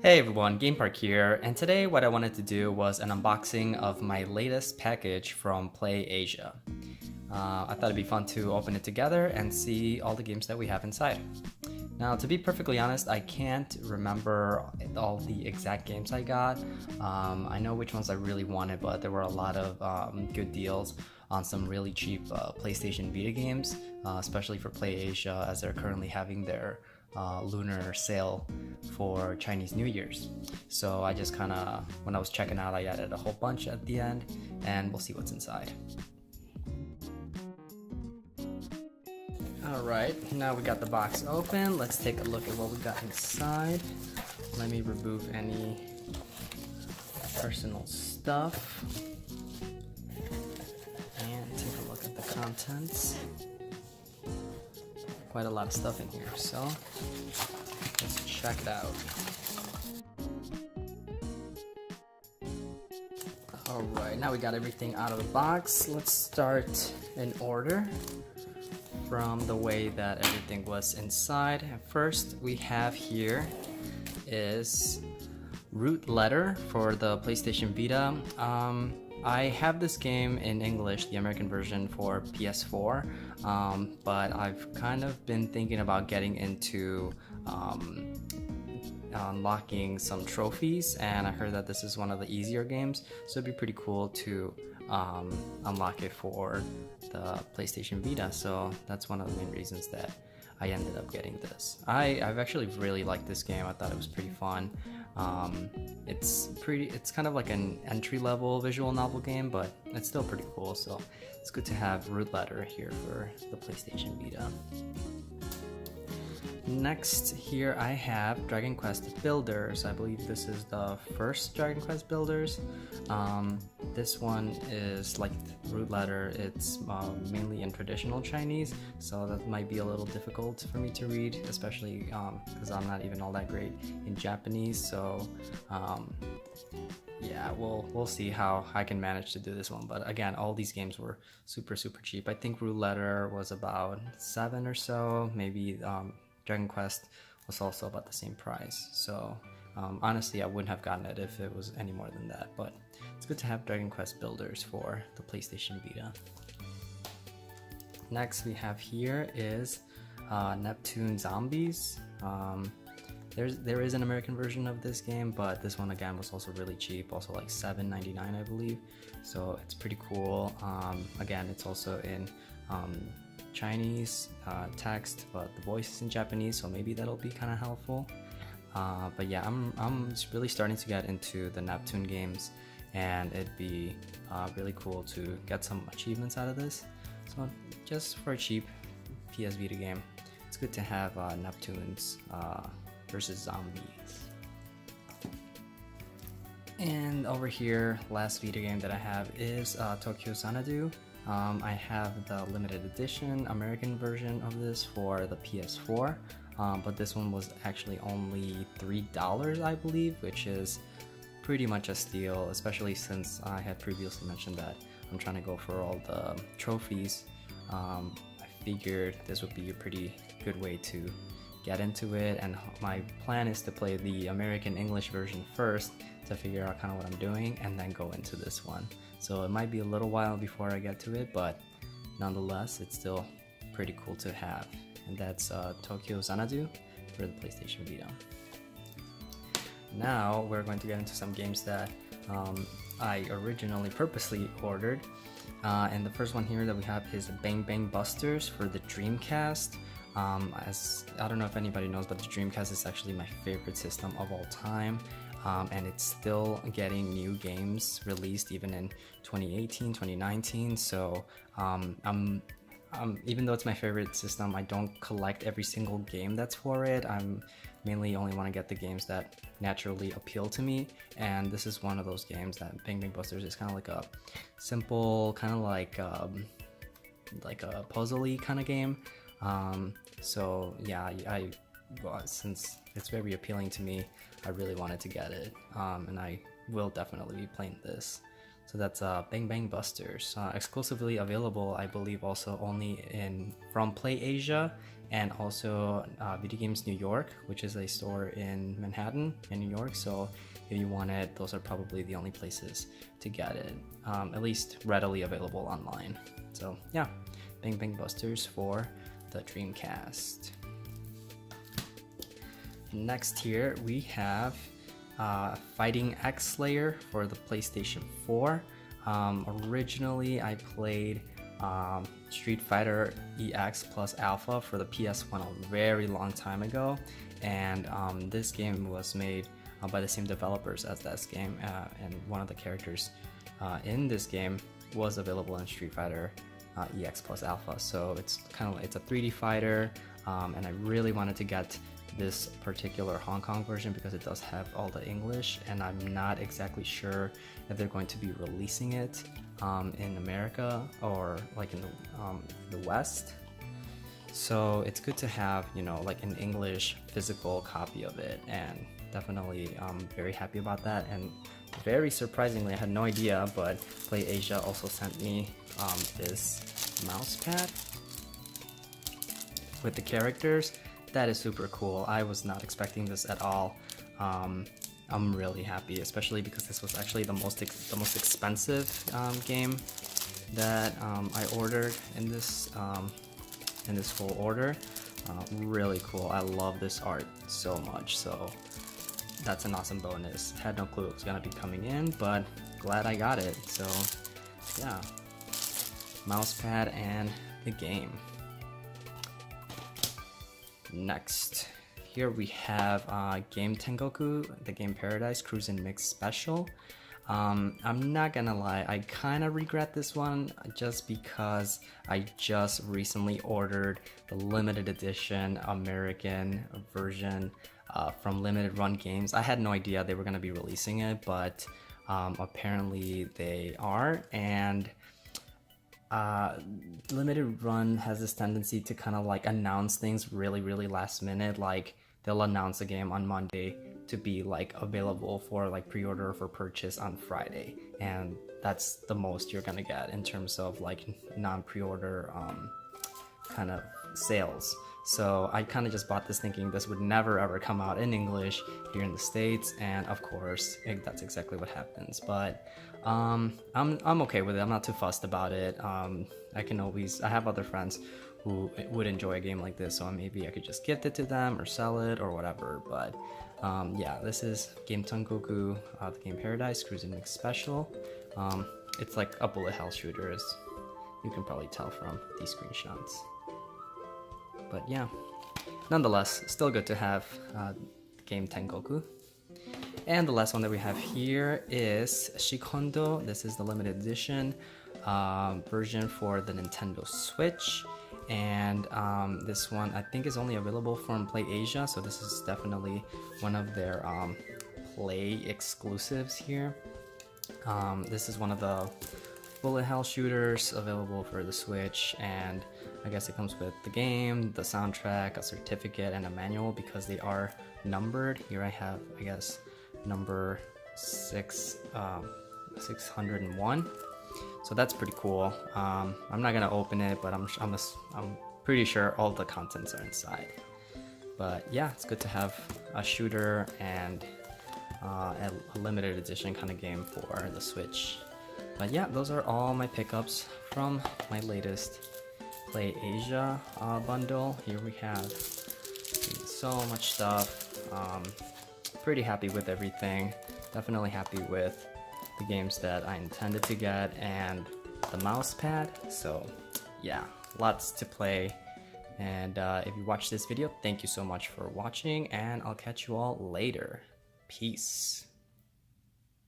Hey everyone, GamePark here, and today what I wanted to do was an unboxing of my latest package from Play Asia. I thought it'd be fun to open it together and see all the games that we have inside. Now, to be perfectly honest, I can't remember all the exact games I got. I know which ones I really wanted, but there were a lot of good deals on some really cheap PlayStation Vita games, especially for Play Asia, as they're currently having their Lunar sale for Chinese New Year's. So I just when I was checking out, I added a whole bunch at the end, and we'll see what's inside. Alright, now we got the box open. Let's take a look at what we got inside. Let me remove any personal stuff and take a look at the contents. Quite a lot of stuff in here, so let's check it out. Alright, now we got everything out of the box. Let's start in order from the way that everything was inside. First, we have here is root letter for the PlayStation Vita. I have this game in English, the American version for PS4, but I've kind of been thinking about getting into unlocking some trophies, and I heard that this is one of the easier games, so it'd be pretty cool to unlock it for the PlayStation Vita. So that's one of the main reasons that I ended up getting this. I've actually really liked this game. I thought it was pretty fun. It's kind of like an entry-level visual novel game, but it's still pretty cool, so it's good to have root letter here for the PlayStation Vita. Next, here I have Dragon Quest Builders. I believe this is the first Dragon Quest Builders. This one is like root letter. It's mainly in traditional Chinese, so that might be a little difficult for me to read, especially because I'm not even all that great in Japanese. So yeah, we'll see how I can manage to do this one. But again, all these games were super cheap. I think root letter was about $7 or so, maybe. Dragon Quest was also about the same price, so honestly I wouldn't have gotten it if it was any more than that, but it's good to have Dragon Quest Builders for the PlayStation Vita. Next we have here is Neptune Zombies. There is an American version of this game, but this one again was also really cheap, also like $7.99 I believe, so it's pretty cool. Again, it's also in Chinese text, but the voice is in Japanese, so maybe that'll be kind of helpful. But yeah, I'm really starting to get into the Neptune games, and it'd be really cool to get some achievements out of this. So just for a cheap PS Vita game, it's good to have Neptunes versus Zombies. And over here, last Vita game that I have is Tokyo Xanadu. I have the limited edition American version of this for the PS4, but this one was actually only $3 I believe, which is pretty much a steal, especially since I had previously mentioned that I'm trying to go for all the trophies. I figured this would be a pretty good way to get into it, and my plan is to play the American English version first to figure out kind of what I'm doing, and then go into this one. So it might be a little while before I get to it, but nonetheless, it's still pretty cool to have. And that's Tokyo Xanadu for the PlayStation Vita. Now we're going to get into some games that I originally purposely ordered. And the first one here that we have is Bang Bang Busters for the Dreamcast. As I don't know if anybody knows, but the Dreamcast is actually my favorite system of all time. And it's still getting new games released even in 2018, 2019. So even though it's my favorite system, I don't collect every single game that's for it. I'm mainly only want to get the games that naturally appeal to me, and this is one of those games. That Bang Bang Busters is kind of like a simple, kind of like a puzzle-y kind of game. So yeah, since it's very appealing to me, I really wanted to get it, and I will definitely be playing this. So that's Bang Bang Busters, exclusively available, I believe, also only from Play Asia and also Video Games New York, which is a store in Manhattan in New York. So if you want it, those are probably the only places to get it, at least readily available online. So yeah, Bang Bang Busters for the Dreamcast. Next here we have Fighting X Lair for the PlayStation 4. Originally I played Street Fighter EX plus Alpha for the PS1 a very long time ago, and this game was made by the same developers as that game, and one of the characters in this game was available in Street Fighter EX plus Alpha. So it's it's a 3D fighter, and I really wanted to get this particular Hong Kong version because it does have all the English, and I'm not exactly sure if they're going to be releasing it in America or like in the West. So it's good to have, you know, like an English physical copy of it, and definitely very happy about that. And very surprisingly, I had no idea, but Play Asia also sent me this mouse pad with the characters. That is super cool. I was not expecting this at all. I'm really happy, especially because this was actually the most expensive game that I ordered in this full order. Really cool. I love this art so much. So that's an awesome bonus. Had no clue it was gonna be coming in, but glad I got it. So yeah, mousepad and the game. Next, here we have Game Tengoku, the Game Paradise Cruisin Mix Special. I'm not gonna lie, I kind of regret this one just because I just recently ordered the limited edition American version from Limited Run Games. I had no idea they were gonna be releasing it, but apparently they are, and Limited Run has this tendency to kind of like announce things really last minute. Like they'll announce a game on Monday to be like available for like pre-order or for purchase on Friday, and that's the most you're gonna get in terms of like non-pre-order kind of sales. So I kind of just bought this thinking this would never ever come out in English here in the States, and of course that's exactly what happens. But I'm okay with it. I'm not too fussed about it. I have other friends who would enjoy a game like this, so maybe I could just gift it to them or sell it or whatever. But yeah, this is Game Tengoku, the Game Paradise Cruisin Mix Special. It's like a bullet hell shooter, as you can probably tell from these screenshots. But yeah, nonetheless, still good to have Game Tengoku. And the last one that we have here is Shikhondo. This is the limited edition version for the Nintendo Switch. And this one I think is only available from Play Asia, so this is definitely one of their Play exclusives here. This is one of the bullet hell shooters available for the Switch, and I guess it comes with the game, the soundtrack, a certificate, and a manual because they are numbered. Here I have, I guess, number 601. So that's pretty cool. I'm not gonna open it, but I'm pretty sure all the contents are inside. But yeah, it's good to have a shooter and a limited edition kind of game for the Switch. But yeah, those are all my pickups from my latest Play Asia bundle. Here we have so much stuff. Pretty happy with everything. Definitely happy with the games that I intended to get and the mouse pad. So yeah, lots to play. And if you watched this video, thank you so much for watching, and I'll catch you all later. Peace.